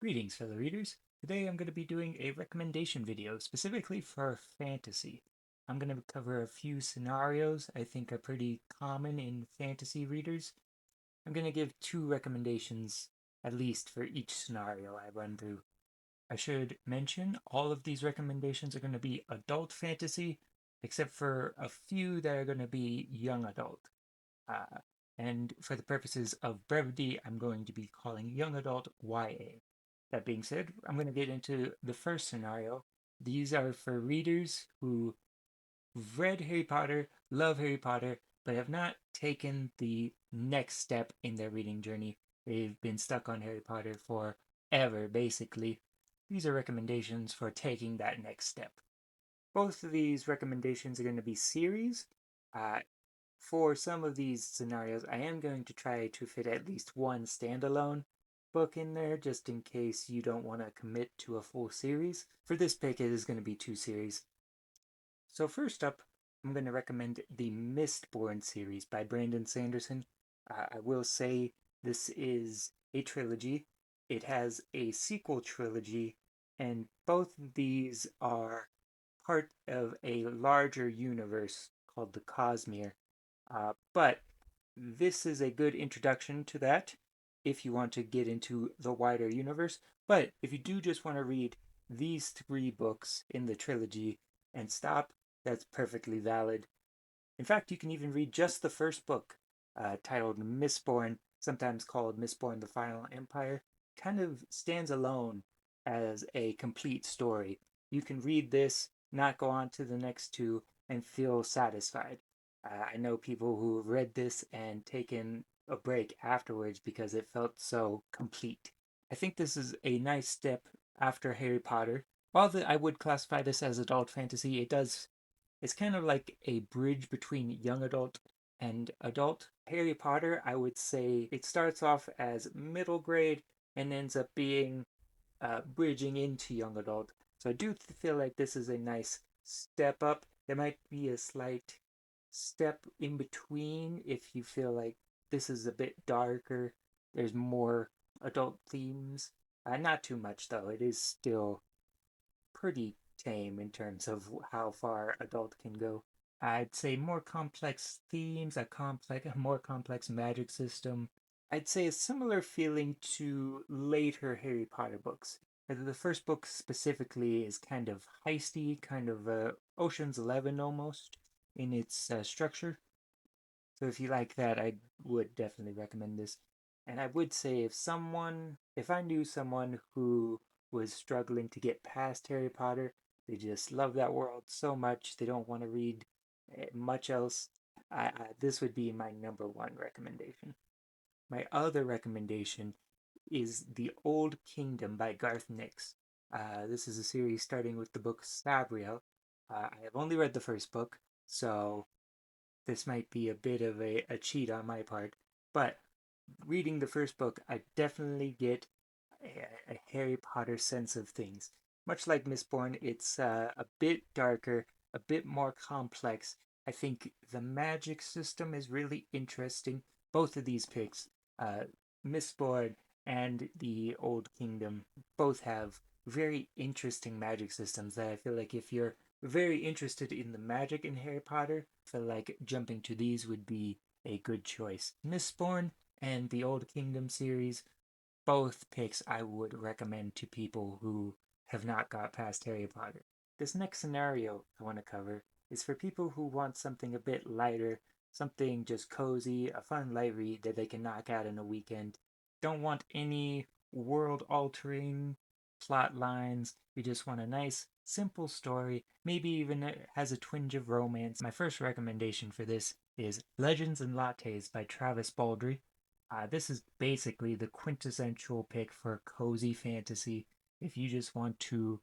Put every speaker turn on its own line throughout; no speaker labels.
Greetings, fellow readers. Today I'm going to be doing a recommendation video specifically for fantasy. I'm going to cover a few scenarios I think are pretty common in fantasy readers. I'm going to give two recommendations at least for each scenario I run through. I should mention all of these recommendations are going to be adult fantasy, except for a few that are going to be young adult. Uh, and for the purposes of brevity, I'm going to be calling young adult YA. That being said, I'm going to get into the first scenario. These are for readers who read Harry Potter, love Harry Potter, but have not taken the next step in their reading journey. They've been stuck on Harry Potter forever, basically. These are recommendations for taking that next step. Both of these recommendations are going to be series. Uh, for some of these scenarios, I am going to try to fit at least one standalone book in there, just in case you don't want to commit to a full series. For this pick, it is going to be two series. So first up, I'm going to recommend the Mistborn series by Brandon Sanderson. I will say this is a trilogy. It has a sequel trilogy, and both of these are part of a larger universe called the Cosmere. But this is a good introduction to that if you want to get into the wider universe. But if you do just want to read these three books in the trilogy and stop, that's perfectly valid. In fact, you can even read just the first book, titled Mistborn, sometimes called Mistborn the Final Empire. Kind of stands alone as a complete story. You can read this, not go on to the next two, and feel satisfied. I know people who have read this and taken a break afterwards because it felt so complete. I think this is a nice step after Harry Potter. While I would classify this as adult fantasy, it's kind of like a bridge between young adult and adult. Harry Potter, I would say it starts off as middle grade and ends up being bridging into young adult. So I do feel like this is a nice step up. There might be a slight step in between if you feel like this is a bit darker. There's more adult themes. Not too much though. It is still pretty tame in terms of how far adult can go. I'd say more complex themes, a more complex magic system. I'd say a similar feeling to later Harry Potter books. The first book specifically is kind of heisty, kind of Ocean's 11 almost in its structure. So if you like that, I would definitely recommend this. And I would say if I knew someone who was struggling to get past Harry Potter, they just love that world so much, they don't want to read much else, this would be my number one recommendation. My other recommendation is The Old Kingdom by Garth Nix. This is a series starting with the book Sabriel. I have only read the first book, so this might be a bit of a cheat on my part, but reading the first book, I definitely get a Harry Potter sense of things. Much like Mistborn, it's a bit darker, a bit more complex. I think the magic system is really interesting. Both of these picks, uh, Mistborn and the Old Kingdom, both have very interesting magic systems that I feel like if you're very interested in the magic in Harry Potter, I feel like jumping to these would be a good choice. Mistborn and the Old Kingdom series, both picks I would recommend to people who have not got past Harry Potter. This next scenario I want to cover is for people who want something a bit lighter, something just cozy, a fun light read that they can knock out in a weekend. Don't want any world altering plot lines. We just want a nice, simple story, maybe even it has a twinge of romance. My first recommendation for this is Legends and Lattes by Travis Baldree. This is basically the quintessential pick for cozy fantasy. If you just want to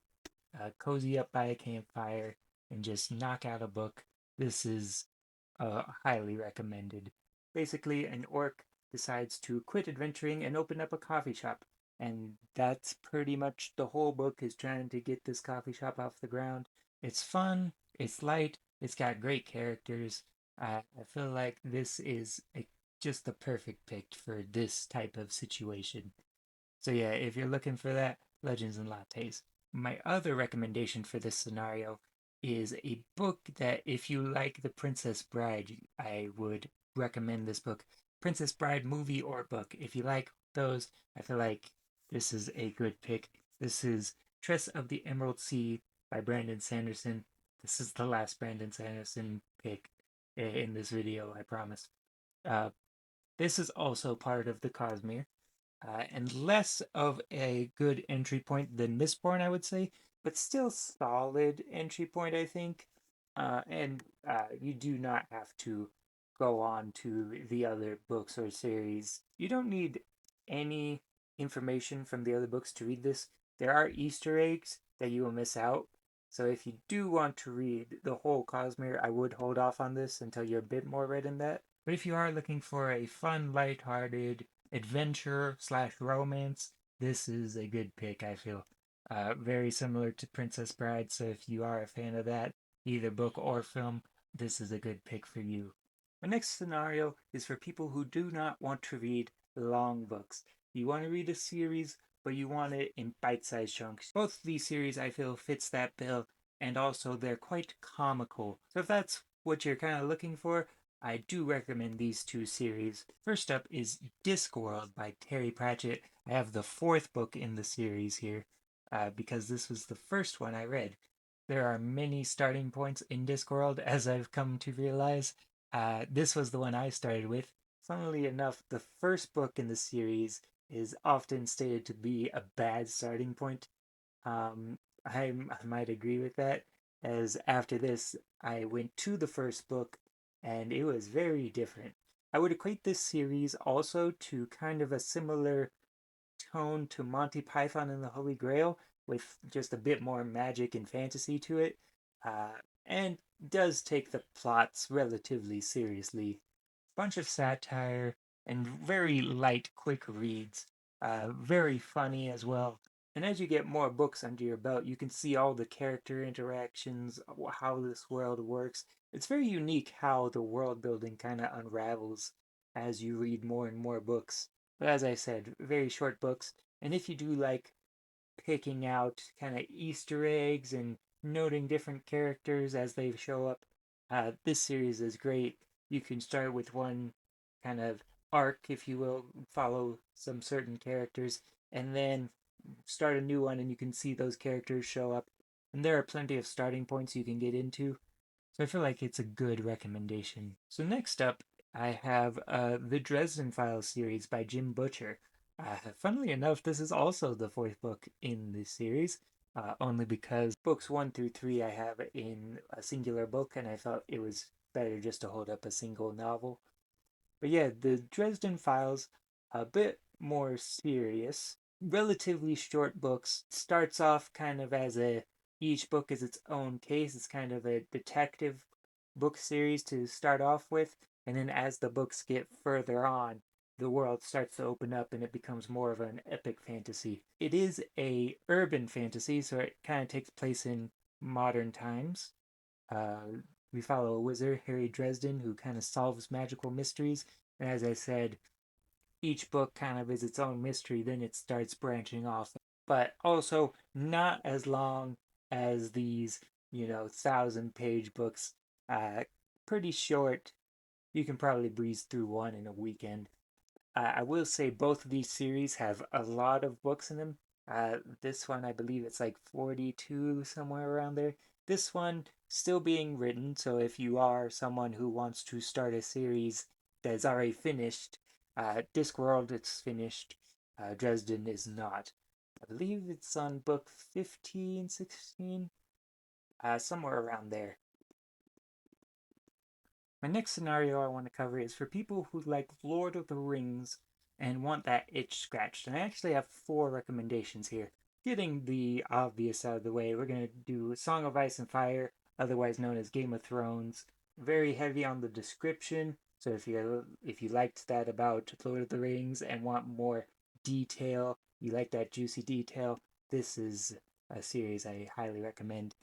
cozy up by a campfire and just knock out a book, this is highly recommended. Basically, an orc decides to quit adventuring and open up a coffee shop. And that's pretty much the whole book is trying to get this coffee shop off the ground. It's fun, it's light, it's got great characters. I feel like this is just the perfect pick for this type of situation. So yeah, if you're looking for that, Legends and Lattes. My other recommendation for this scenario is a book that if you like The Princess Bride, I would recommend this book. Princess Bride movie or book. If you like those, I feel like this is a good pick. This is Tress of the Emerald Sea by Brandon Sanderson. This is the last Brandon Sanderson pick in this video, I promise. Uh, this is also part of the Cosmere, and less of a good entry point than Mistborn, I would say, but still solid entry point, I think. And you do not have to go on to the other books or series. You don't need any information from the other books to read this. There are Easter eggs that you will miss out. So if you do want to read the whole Cosmere, I would hold off on this until you're a bit more read in that. But if you are looking for a fun, lighthearted adventure slash romance, this is a good pick, I feel. Very similar to Princess Bride, so if you are a fan of that, either book or film, this is a good pick for you. My next scenario is for people who do not want to read long books. You want to read a series, but you want it in bite-sized chunks. Both these series, I feel, fits that bill, and also they're quite comical. So if that's what you're kind of looking for, I do recommend these two series. First up is Discworld by Terry Pratchett. I have the fourth book in the series here because this was the first one I read. There are many starting points in Discworld, as I've come to realize. This was the one I started with. Funnily enough, the first book in the series is often stated to be a bad starting point. I might agree with that, as after this, I went to the first book and it was very different. I would equate this series also to kind of a similar tone to Monty Python and the Holy Grail, with just a bit more magic and fantasy to it, and does take the plots relatively seriously. Bunch of satire and very light, quick reads. Very funny as well. And as you get more books under your belt, you can see all the character interactions, how this world works. It's very unique how the world building kind of unravels as you read more and more books. But as I said, very short books. And if you do like picking out kind of Easter eggs and noting different characters as they show up, this series is great. You can start with one kind of arc, if you will, follow some certain characters, and then start a new one, and you can see those characters show up. And there are plenty of starting points you can get into. So I feel like it's a good recommendation. So next up, I have the Dresden Files series by Jim Butcher. Funnily enough, this is also the fourth book in this series, only because books 1 through 3 I have in a singular book, and I felt it was better just to hold up a single novel. But yeah, the Dresden Files, a bit more serious, relatively short books. Starts off kind of as each book is its own case. It's kind of a detective book series to start off with, and then as the books get further on, the world starts to open up and it becomes more of an epic fantasy. It is a urban fantasy, so it kind of takes place in modern times. Uh, we follow a wizard, Harry Dresden, who kind of solves magical mysteries. And as I said, each book kind of is its own mystery, then it starts branching off. But also not as long as these, 1,000-page books. Uh, Pretty short. You can probably breeze through one in a weekend. I will say both of these series have a lot of books in them. This one, I believe it's like 42, somewhere around there. This one still being written, so if you are someone who wants to start a series that is already finished, Discworld, it's finished. Dresden is not. I believe it's on book 15, 16, somewhere around there. My next scenario I want to cover is for people who like Lord of the Rings and want that itch scratched. And I actually have 4 recommendations here. Getting the obvious out of the way, we're going to do Song of Ice and Fire, otherwise known as Game of Thrones. Very heavy on the description, so if you liked that about Lord of the Rings and want more detail, you like that juicy detail, this is a series I highly recommend.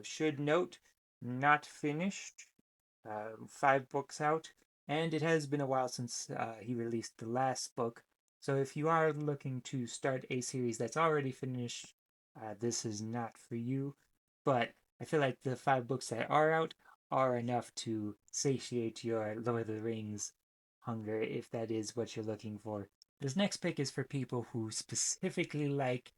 Should note, not finished, 5 books out, and it has been a while since he released the last book, So if you are looking to start a series that's already finished, this is not for you. But I feel like the 5 books that are out are enough to satiate your Lord of the Rings hunger if that is what you're looking for. This next pick is for people who specifically like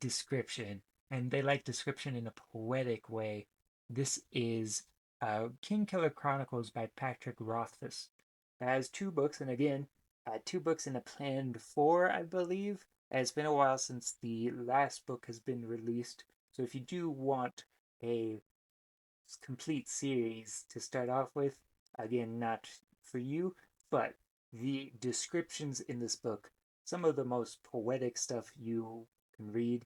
description, and they like description in a poetic way. This is Kingkiller Chronicles by Patrick Rothfuss. It has 2 books, and again, 2 books in a planned 4, I believe. It's been a while since the last book has been released, so if you do want a complete series to start off with, again, not for you, but the descriptions in this book, some of the most poetic stuff you can read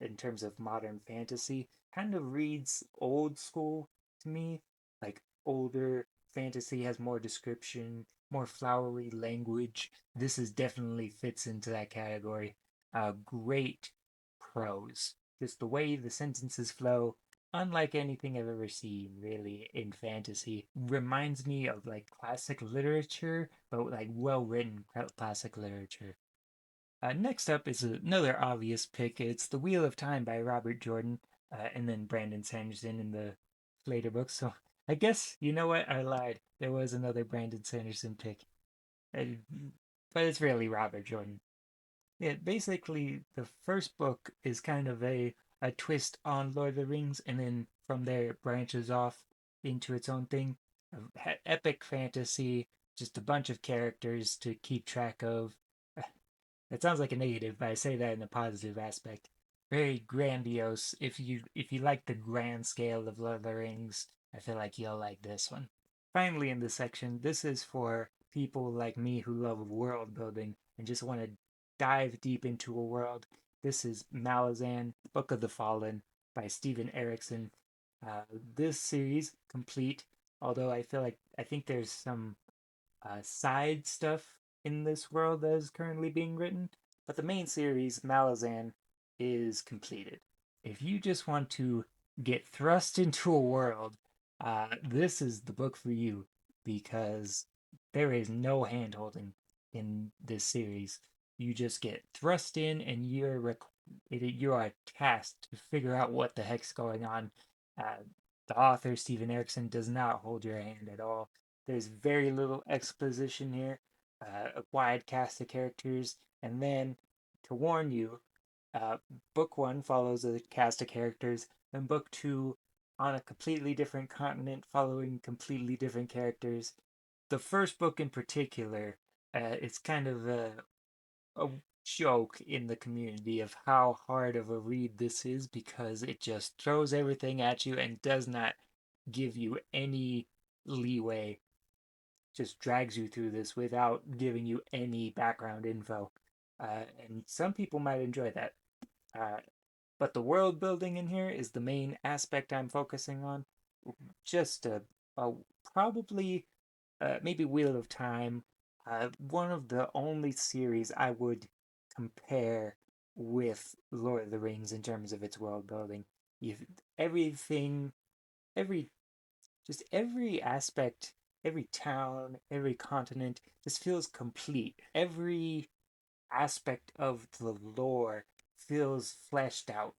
in terms of modern fantasy, kind of reads old school to me. Like older fantasy has more description, more flowery language. This is definitely fits into that category. Great prose. Just the way the sentences flow, unlike anything I've ever seen, really, in fantasy. Reminds me of like classic literature, but like well written classic literature. Next up is another obvious pick. It's The Wheel of Time by Robert Jordan, and then Brandon Sanderson in the later books. So I guess, you know what? I lied. There was another Brandon Sanderson pick. Uh, but it's really Robert Jordan. Yeah, basically, the first book is kind of a twist on Lord of the Rings, and then from there it branches off into its own thing. Epic fantasy, just a bunch of characters to keep track of. That sounds like a negative, but I say that in a positive aspect. Very grandiose. If you like the grand scale of Lord of the Rings, I feel like you'll like this one. Finally, in this section, this is for people like me who love world building and just want to dive deep into a world. This is Malazan, Book of the Fallen by Steven Erikson. This series complete, although I think there's some side stuff in this world that is currently being written, but the main series, Malazan, is completed. If you just want to get thrust into a world, this is the book for you because there is no handholding in this series. You just get thrust in and you are tasked to figure out what the heck's going on. Uh, the author, Steven Erikson, does not hold your hand at all. There's very little exposition here, a wide cast of characters, and then to warn you, uh, book 1 follows a cast of characters, and book 2 on a completely different continent following completely different characters. The first book in particular, it's kind of a joke in the community of how hard of a read this is because it just throws everything at you and does not give you any leeway, just drags you through this without giving you any background info. And some people might enjoy that. Uh, but the world building in here is the main aspect I'm focusing on. Just a probably maybe Wheel of Time, one of the only series I would compare with Lord of the Rings in terms of its world building. You've, everything, every just every aspect, every town, every continent just feels complete. Every aspect of the lore feels fleshed out.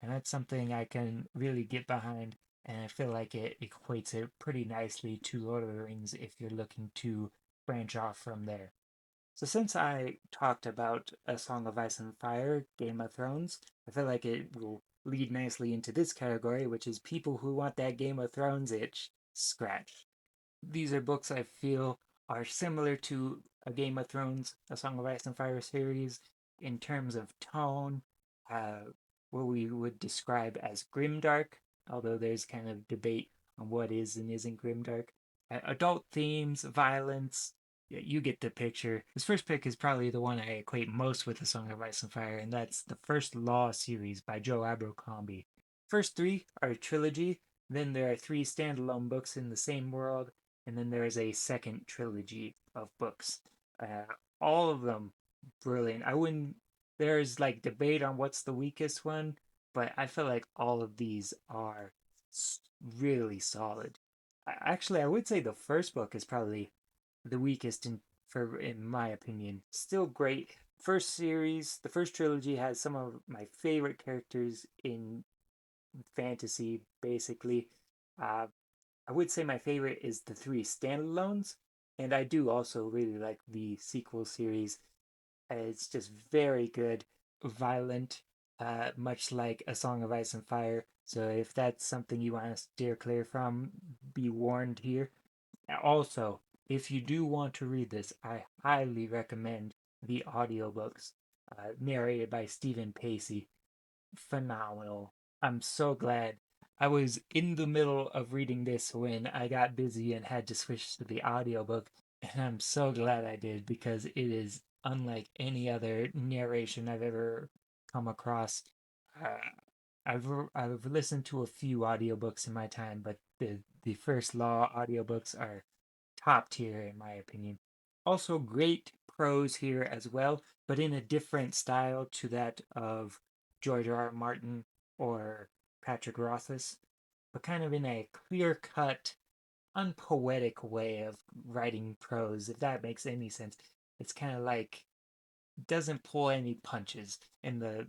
And that's something I can really get behind. And I feel like it equates it pretty nicely to Lord of the Rings if you're looking to branch off from there. So, since I talked about A Song of Ice and Fire, Game of Thrones, I feel like it will lead nicely into this category, which is people who want that Game of Thrones itch scratch. These are books I feel are similar to A Game of Thrones, A Song of Ice and Fire series in terms of tone, uh, what we would describe as grimdark, although there's kind of debate on what is and isn't grimdark. Adult themes, violence, yeah, you get the picture. This first pick is probably the one I equate most with A Song of Ice and Fire, and that's the First Law series by Joe Abercrombie. First 3 are a trilogy, then there are 3 standalone books in the same world, and then there is a second trilogy of books. Uh, all of them brilliant. I wouldn't. There's like debate on what's the weakest one, but I feel like all of these are really solid. Actually, I would say the first book is probably the weakest in for in my opinion. Still great. First series, the first trilogy has some of my favorite characters in fantasy, basically. Uh, I would say my favorite is the three standalones, and I do also really like the sequel series. It's just very good, violent, much like A Song of Ice and Fire. So if that's something you want to steer clear from, be warned here. Also, if you do want to read this, I highly recommend the audiobooks narrated by Stephen Pacey. Phenomenal. I'm so glad. I was in the middle of reading this when I got busy and had to switch to the audiobook, and I'm so glad I did because it is unlike any other narration I've ever come across. Uh, I've listened to a few audiobooks in my time, but the First Law audiobooks are top tier in my opinion. Also great prose here as well, but in a different style to that of George R. R. Martin or Patrick Rothfuss, but kind of in a clear-cut, unpoetic way of writing prose, if that makes any sense. It's kind of like doesn't pull any punches in the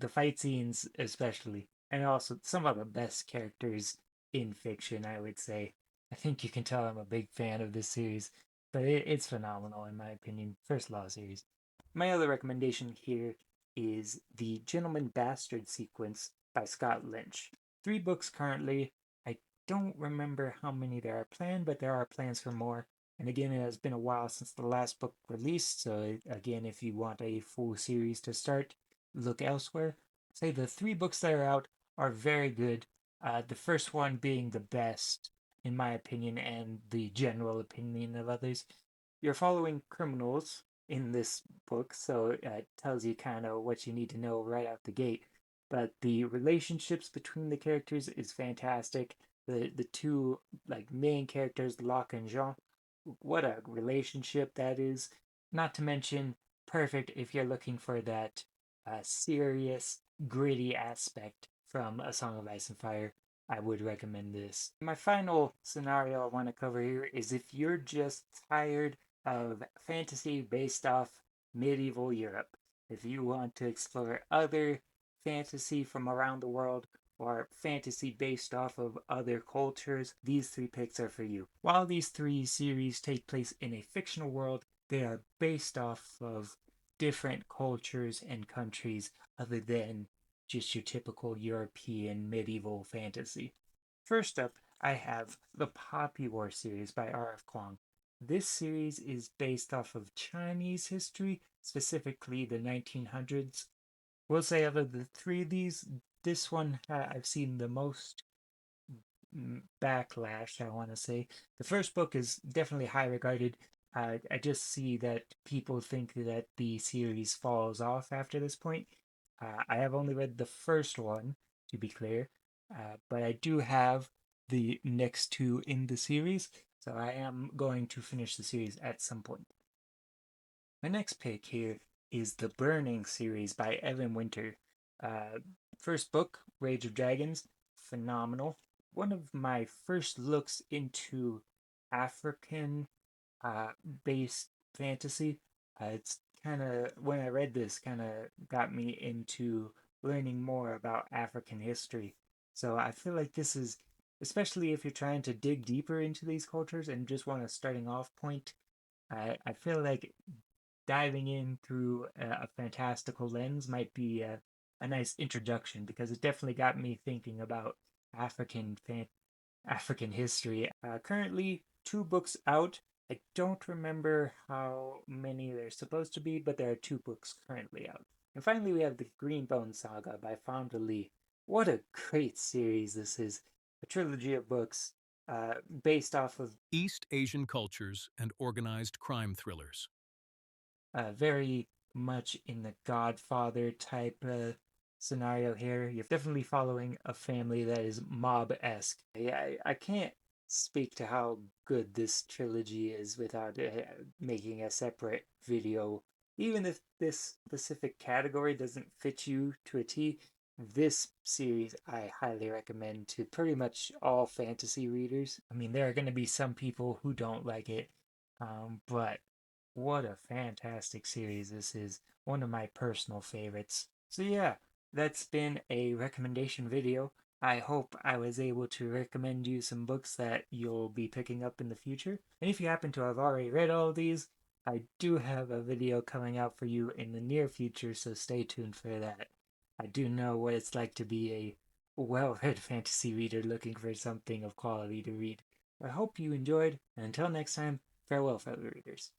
fight scenes especially, and also some of the best characters in fiction, I would say. I think you can tell I'm a big fan of this series, but it's phenomenal in my opinion. First Law series. My other recommendation here is the Gentleman Bastard sequence by Scott Lynch. Three books currently. I don't remember how many there are planned, but there are plans for more. And again, it has been a while since the last book released, so again, if you want a full series to start, look elsewhere. Say the three books that are out are very good. The first one being the best, in my opinion, and the general opinion of others. You're following criminals in this book, so it tells you kind of what you need to know right out the gate. But the relationships between the characters is fantastic. The two like main characters, Locke and Jean, what a relationship that is. Not to mention, perfect if you're looking for that serious, gritty aspect from A Song of Ice and Fire. I would recommend this. My final scenario I want to cover here is if you're just tired of fantasy based off medieval Europe. If you want to explore other fantasy from around the world or fantasy based off of other cultures, these three picks are for you. While these three series take place in a fictional world, they are based off of different cultures and countries other than just your typical European medieval fantasy. First up, I have the Poppy War series by R.F. Kuang. This series is based off of Chinese history, specifically the 1900s. We'll say out of the three of these, this one I've seen the most backlash, I want to say. The first book is definitely high regarded. I just see that people think that the series falls off after this point. I have only read the first one, to be clear, but I do have the next two in the series, so I am going to finish the series at some point. My next pick here is the Burning series by Evan Winter. Uh, First book, Rage of Dragons, phenomenal. One of my first looks into African uh, based fantasy. It's kind of, when I read this, kind of got me into learning more about African history. So I feel like this is, especially if you're trying to dig deeper into these cultures and just want a starting off point, I feel like diving in through a fantastical lens might be a nice introduction because it definitely got me thinking about African history. Currently, two books out. I don't remember how many there's supposed to be, but there are two books currently out. And finally, we have the Greenbone Saga by Fonda Lee. What a great series this is! A trilogy of books based off of
East Asian cultures and organized crime thrillers.
very much in the Godfather type scenario here. You're definitely following a family that is mob-esque. I can't speak to how good this trilogy is without making a separate video. Even if this specific category doesn't fit you to a T, this series I highly recommend to pretty much all fantasy readers. I mean, there are going to be some people who don't like it, but What a fantastic series this is. One of my personal favorites. So yeah, that's been a recommendation video. I hope I was able to recommend you some books that you'll be picking up in the future. And if you happen to have already read all of these, I do have a video coming out for you in the near future, so stay tuned for that. I do know what it's like to be a well-read fantasy reader looking for something of quality to read. I hope you enjoyed, and until next time, farewell, fellow readers.